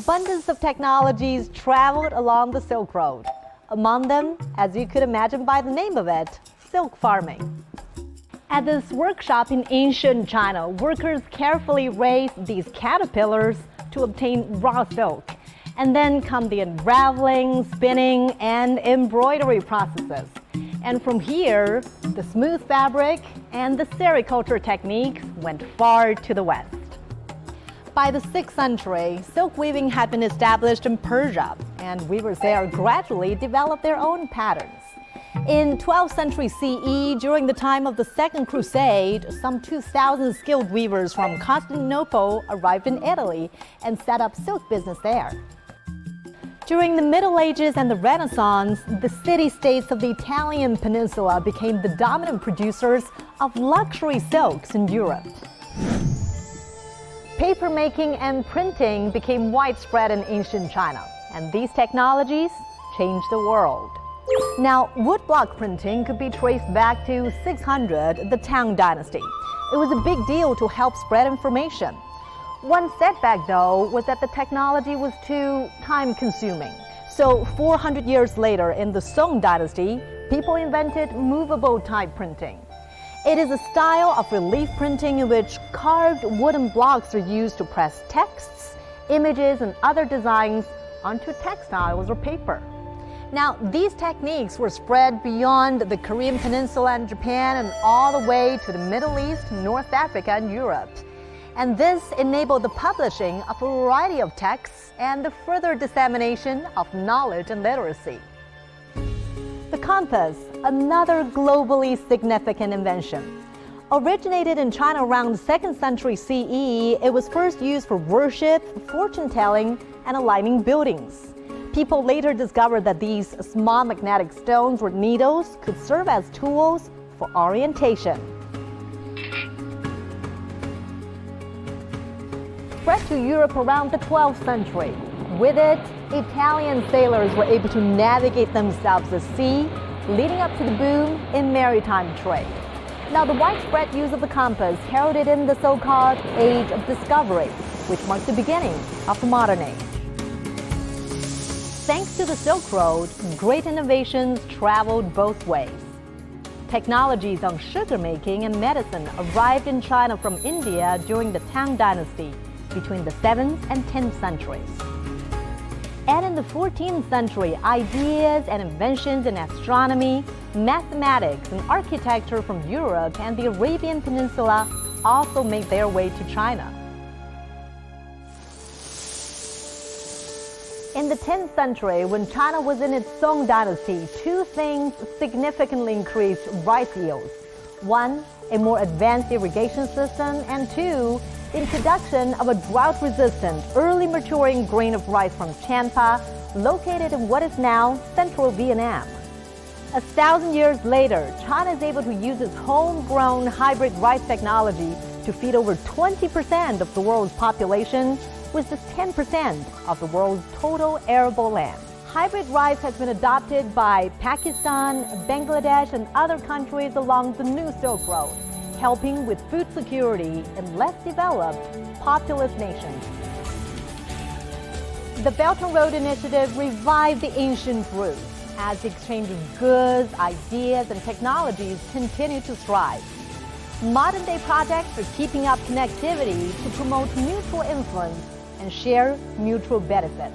abundance of technologies traveled along the Silk Road. Among them, as you could imagine by the name of it, silk farming. At this workshop in ancient China, workers carefully raised these caterpillars to obtain raw silk. And then come the unraveling, spinning, and embroidery processes. And from here, the smooth fabric and the sericulture techniques went far to the west. By the 6th century, silk weaving had been established in Persia, and weavers there gradually developed their own patterns. In 12th century CE, during the time of the Second Crusade, some 2,000 skilled weavers from Constantinople arrived in Italy and set up silk business there. During the Middle Ages and the Renaissance, the city-states of the Italian peninsula became the dominant producers of luxury silks in Europe. Papermaking and printing became widespread in ancient China, and these technologies changed the world. Now, woodblock printing could be traced back to 600, the Tang Dynasty. It was a big deal to help spread information. One setback, though, was that the technology was too time-consuming. So 400 years later, in the Song Dynasty, people invented movable type printing. It is a style of relief printing in which carved wooden blocks are used to press texts, images, and other designs onto textiles or paper. Now, these techniques were spread beyond the Korean Peninsula and Japan and all the way to the Middle East, North Africa, and Europe. And this enabled the publishing of a variety of texts and the further dissemination of knowledge and literacy. The compass, another globally significant invention. Originated in China around the 2nd century CE, it was first used for worship, fortune-telling, and aligning buildings. People later discovered that these small magnetic stones or needles could serve as tools for orientation. Spread to Europe around the 12th century. With it, Italian sailors were able to navigate themselves at sea, leading up to the boom in maritime trade. Now, the widespread use of the compass heralded in the so-called Age of Discovery, which marked the beginning of the modern age. Thanks to the Silk Road, great innovations traveled both ways. Technologies on sugar making and medicine arrived in China from India during the Tang Dynasty, between the 7th and 10th centuries. And in the 14th century, ideas and inventions in astronomy, mathematics, and architecture from Europe and the Arabian Peninsula also made their way to China. In the 10th century, when China was in its Song Dynasty, two things significantly increased rice yields. One, a more advanced irrigation system, and two, the introduction of a drought-resistant, early maturing grain of rice from Champa, located in what is now central Vietnam. 1,000 years later, China is able to use its homegrown hybrid rice technology to feed over 20% of the world's population, with just 10% of the world's total arable land. Hybrid rice has been adopted by Pakistan, Bangladesh, and other countries along the new Silk Road, helping with food security in less developed, populous nations. The Belt and Road Initiative revived the ancient roots as the exchange of goods, ideas, and technologies continue to thrive. Modern-day projects are keeping up connectivity to promote mutual influence and share mutual benefits.